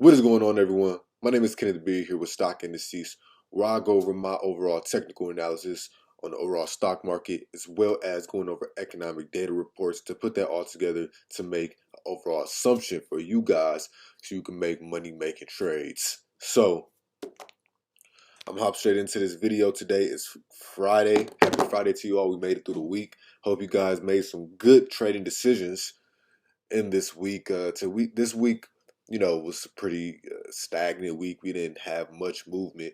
What is going on, everyone? My name is Kenneth Beard here with Stock Indices, where I go over my overall technical analysis on the overall stock market, as well as going over economic data reports to put that all together to make an overall assumption for you guys so you can make money making trades. So, I'm hop straight into this video today. It's Friday. Happy Friday to you all. We made it through the week. Hope you guys made some good trading decisions in this week. This week, was a pretty stagnant week. We didn't have much movement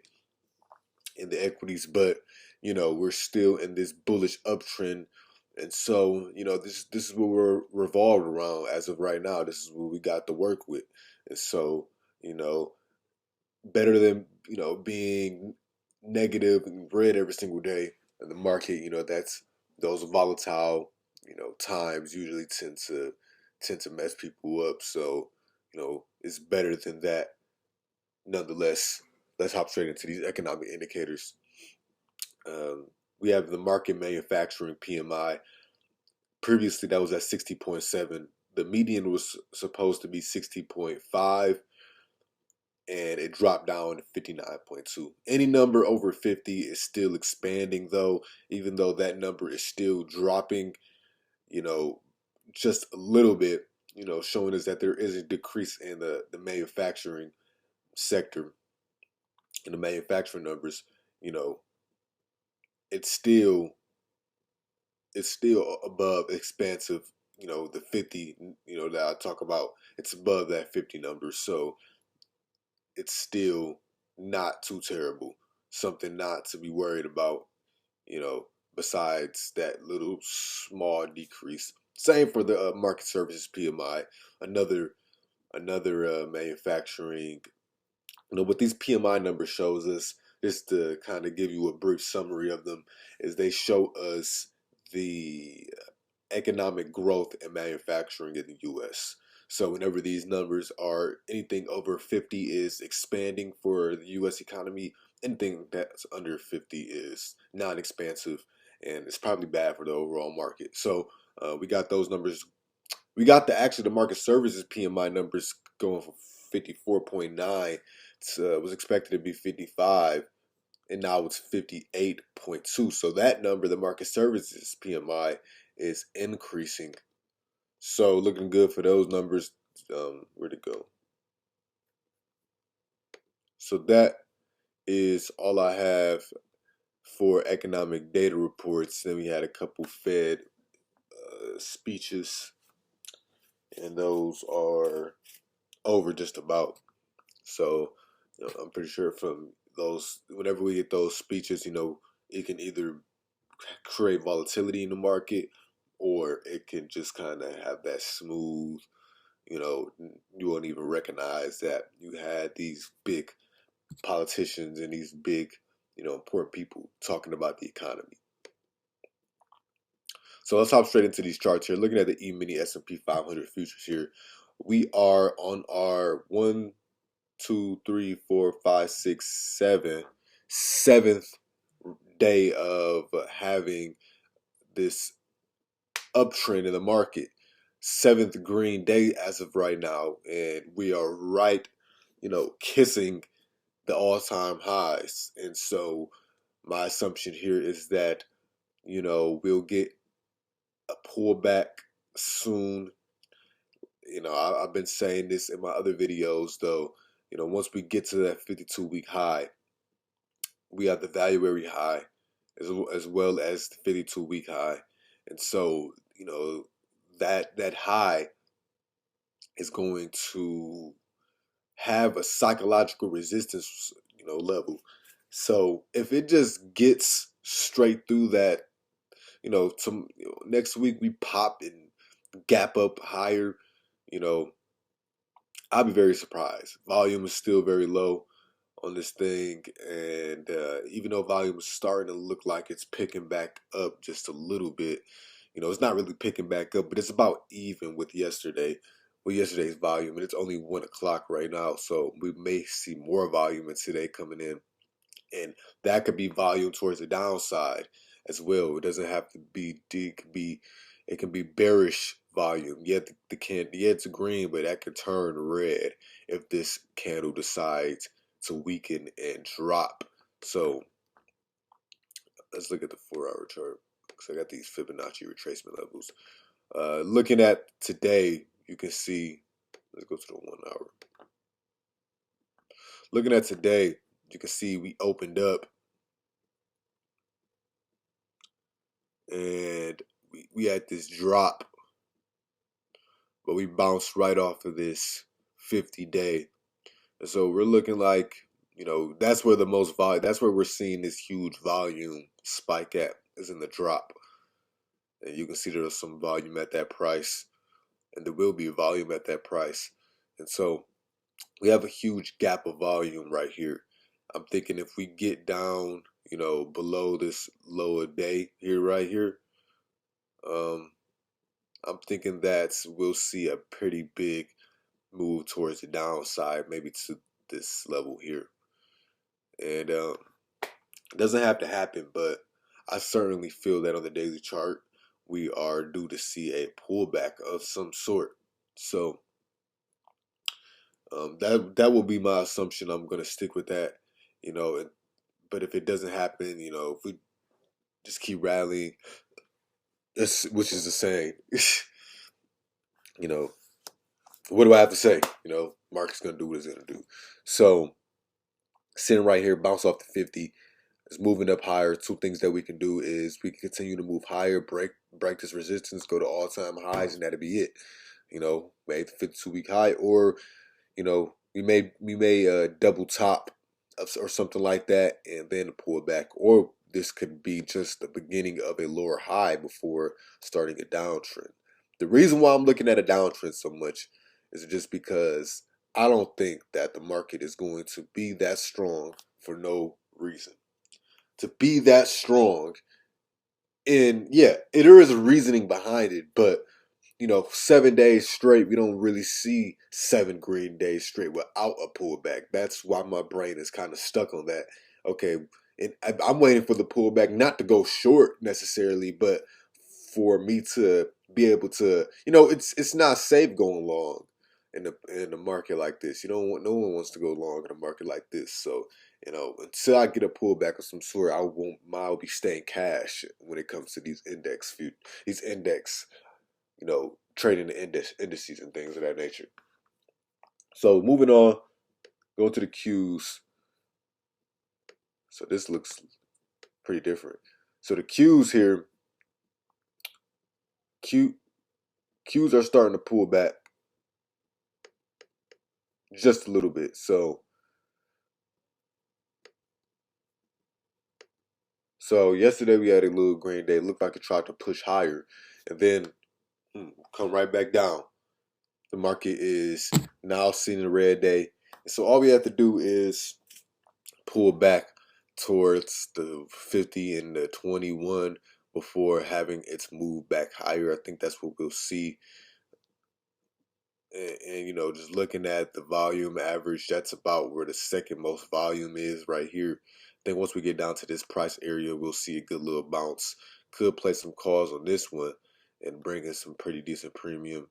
in the equities, but we're still in this bullish uptrend, and so this is what we're revolved around as of right now. This is what we got to work with, and so you know, better than being negative and red every single day in the market. That's those volatile times usually tend to mess people up. So, it's better than that. Nonetheless, let's hop straight into these economic indicators. We have the market manufacturing PMI. Previously, that was at 60.7. The median was supposed to be 60.5, and it dropped down to 59.2. Any number over 50 is still expanding, though, even though that number is still dropping, you know, just a little bit, showing us that there is a decrease in the manufacturing sector and the manufacturing numbers. You know, it's still above expansive, the 50, that I talk about. It's above that 50 number. So it's still not too terrible. Something not to be worried about, besides that little small decrease. Same for the market services PMI, another manufacturing. What these PMI numbers shows us, just to kind of give you a brief summary of them, is they show us the economic growth and manufacturing in the U.S. So whenever these numbers are anything over 50 is expanding for the U.S. economy. Anything that's under 50 is non-expansive, and it's probably bad for the overall market. So we got those numbers. We got the market services PMI numbers going from 54.9 to was expected to be 55, and now it's 58.2. So that number, the market services PMI, is increasing. So looking good for those numbers. Where'd it go? So that is all I have for economic data reports. Then we had a couple Fed speeches, and those are over just about. So I'm pretty sure from those, whenever we get those speeches, it can either create volatility in the market, or it can just kind of have that smooth, you won't even recognize that you had these big politicians and these big, important people talking about the economy. So let's hop straight into these charts here. Looking at the E-mini S&P 500 futures here, we are on our 1, 2, 3, 4, 5, 6, 7th day of having this uptrend in the market. 7th green day as of right now, and we are right, kissing the all-time highs. And so my assumption here is that, we'll get a pullback soon. I've been saying this in my other videos, though. Once we get to that 52-week high, we have the valuary high as well as the 52-week high. And so, that high is going to have a psychological resistance, level. So if it just gets straight through that, next week we pop and gap up higher, you know, I'll be very surprised. Volume is still very low on this thing, and even though volume is starting to look like it's picking back up just a little bit, it's not really picking back up, but it's about even with yesterday's volume, and it's only 1 o'clock right now, so we may see more volume in today coming in, and that could be volume towards the downside as well. It doesn't have to be it can be bearish volume. Yet it's green, but that could turn red if this candle decides to weaken and drop. So let's look at the 4-hour chart because I got these Fibonacci retracement levels. Looking at today, you can see. Let's go to the 1 hour. Looking at today, you can see we opened up and we had this drop, but we bounced right off of this 50-day. And so we're looking like, that's where the most volume, that's where we're seeing this huge volume spike at, is in the drop. And you can see there's some volume at that price, and there will be volume at that price. And so we have a huge gap of volume right here. I'm thinking if we get down, below this lower day here, right here, I'm thinking that we'll see a pretty big move towards the downside, maybe to this level here. And it doesn't have to happen, but I certainly feel that on the daily chart, we are due to see a pullback of some sort. So that will be my assumption. I'm going to stick with that, but if it doesn't happen, if we just keep rallying, which is the saying, what do I have to say? Market's going to do what it's going to do. So sitting right here, bounce off the 50. It's moving up higher. Two things that we can do is we can continue to move higher, break this resistance, go to all-time highs, and that'll be it. Make the 52-week high, or we may double top or something like that, and then pull back. Or this could be just the beginning of a lower high before starting a downtrend. The reason why I'm looking at a downtrend so much is just because I don't think that the market is going to be that strong for no reason. To be that strong, and yeah, there is a reasoning behind it, but 7 days straight, we don't really see 7 green days straight without a pullback. That's why my brain is kind of stuck on that. Okay, and I'm waiting for the pullback, not to go short necessarily, but for me to be able to, it's not safe going long in the market like this. No one wants to go long in a market like this. So until I get a pullback of some sort, I'll be staying cash when it comes to these index, trading the indices and things of that nature. So moving on, go to the Qs. So this looks pretty different. So the Qs here, Qs are starting to pull back just a little bit. So yesterday we had a little green day. It looked like it tried to push higher, and then come right back down. The market is now seeing a red day. And so all we have to do is pull back towards the 50 and the 21 before having its move back higher. I think that's what we'll see. And just looking at the volume average, that's about where the second most volume is right here. I think once we get down to this price area, we'll see a good little bounce. Could play some calls on this one and bring in some pretty decent premium.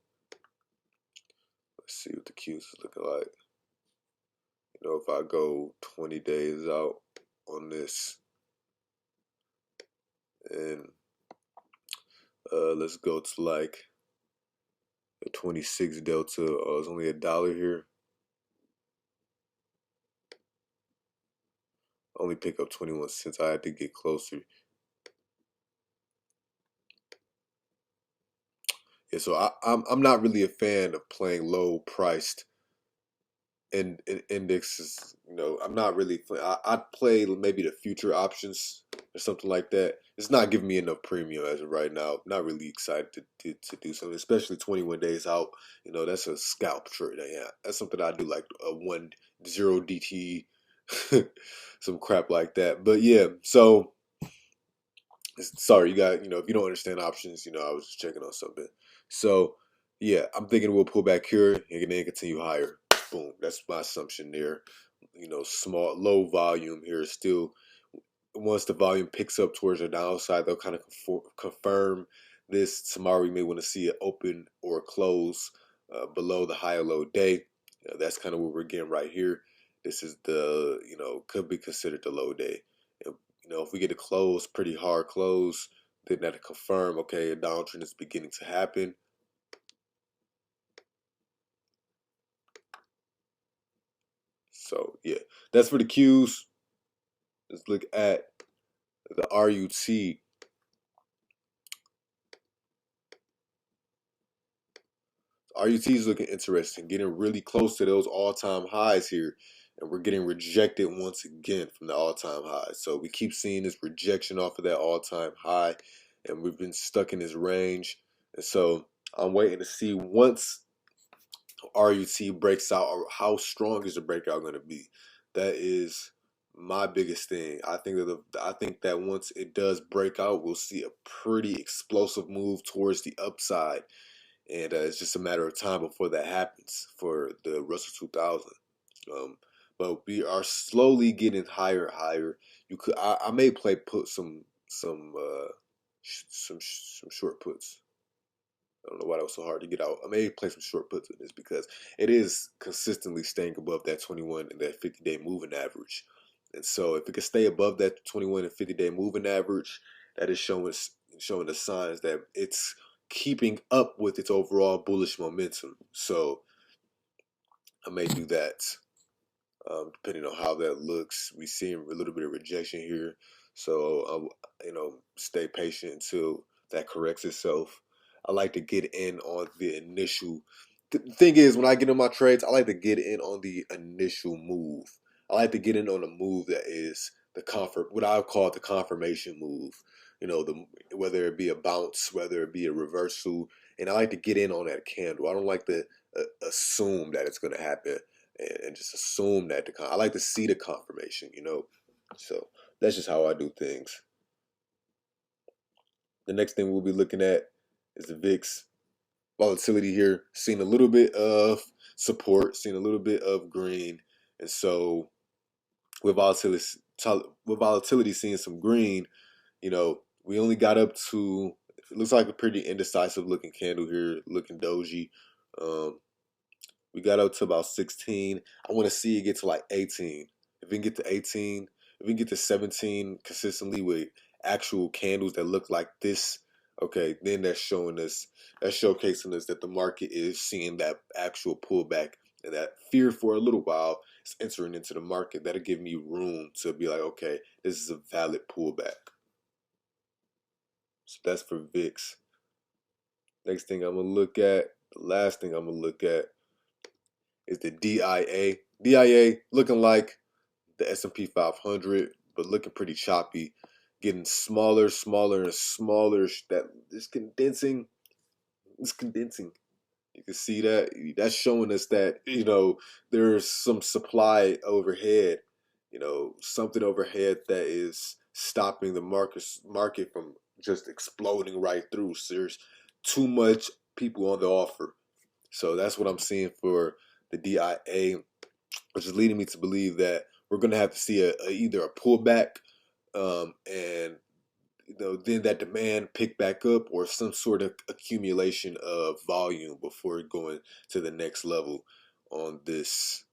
Let's see what the Qs is looking like. If I go 20 days out on this, and let's go to like a 26 delta. It's only $1 here. Only pick up 21 cents. I had to get closer. Yeah, so I'm not really a fan of playing low priced in indexes. I'm not really. I'd play maybe the future options or something like that. It's not giving me enough premium as of right now. Not really excited to do something, especially 21 days out. That's a scalp trade. Yeah, that's something I do, like a 1-0 DT, some crap like that. But yeah, so sorry, you got, if you don't understand options, I was just checking on something. So yeah, I'm thinking we'll pull back here and then continue higher. Boom. That's my assumption there. Low volume here still. Once the volume picks up towards the downside, they'll kind of confirm Tomorrow we may want to see it open or close below the high or low day. That's kind of what we're getting right here. This is the, could be considered the low day. If we get a close, pretty hard close, then that'll confirm, okay, a downtrend is beginning to happen. So yeah, that's for the Qs. Let's look at the RUT. RUT is looking interesting, getting really close to those all-time highs here. And we're getting rejected once again from the all-time highs. So we keep seeing this rejection off of that all-time high. And we've been stuck in this range. And so I'm waiting to see once RUT breaks out, or how strong is the breakout going to be. That is my biggest thing. I think that once it does break out, we'll see a pretty explosive move towards the upside. And it's just a matter of time before that happens for the Russell 2000. But we are slowly getting higher, higher. I may put some short puts. I don't know why that was so hard to get out. I may play some short puts in this because it is consistently staying above that 21 and that 50-day moving average. And so if it can stay above that 21 and 50-day moving average, that is showing the signs that it's keeping up with its overall bullish momentum. So I may do that. Depending on how that looks, we see a little bit of rejection here. So, stay patient until that corrects itself. I like to get in on the initial. The thing is, when I get in my trades, I like to get in on the initial move. I like to get in on a move that is what I would call the confirmation move. Whether it be a bounce, whether it be a reversal, and I like to get in on that candle. I don't like to assume that it's going to happen and just assume that I like to see the confirmation, So that's just how I do things. The next thing we'll be looking at is the VIX volatility here. Seeing a little bit of support, seeing a little bit of green, and so with volatility seeing some green, we only got up to. It looks like a pretty indecisive looking candle here, looking doji. We got up to about 16. I want to see it get to like 18. If we can get to 18, if we can get to 17 consistently with actual candles that look like this, okay, then that's showcasing us that the market is seeing that actual pullback, and that fear for a little while is entering into the market. That'll give me room to be like, okay, this is a valid pullback. So that's for VIX. Next thing I'm going to look at, the last thing I'm going to look at is the DIA. DIA looking like the S&P 500, but looking pretty choppy, getting smaller, smaller, and smaller. That is condensing. It's condensing. You can see that. That's showing us that, there's some supply overhead, something overhead that is stopping the market from just exploding right through. So there's too much people on the offer. So that's what I'm seeing for the DIA, which is leading me to believe that we're going to have to see either a pullback, and then that demand pick back up, or some sort of accumulation of volume before going to the next level on these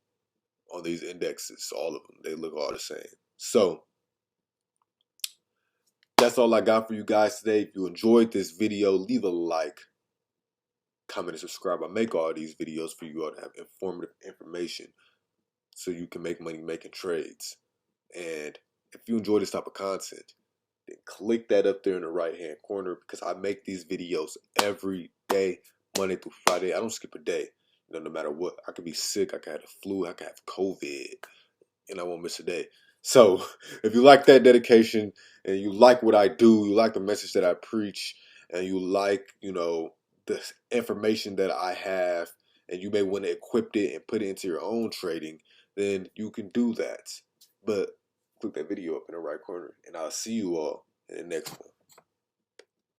indexes. All of them, they look all the same. So that's all I got for you guys today. If you enjoyed this video, leave a like, comment, and subscribe. I make all these videos for you all to have informative information so you can make money making trades. And if you enjoy this type of content, then click that up there in the right hand corner, because I make these videos every day, Monday through Friday. I don't skip a day. No matter what. I could be sick, I could have the flu, I could have COVID, and I won't miss a day. So if you like that dedication, and you like what I do, you like the message that I preach, and you like, the information that I have, and you may want to equip it and put it into your own trading, then you can do that. But click that video up in the right corner, and I'll see you all in the next one.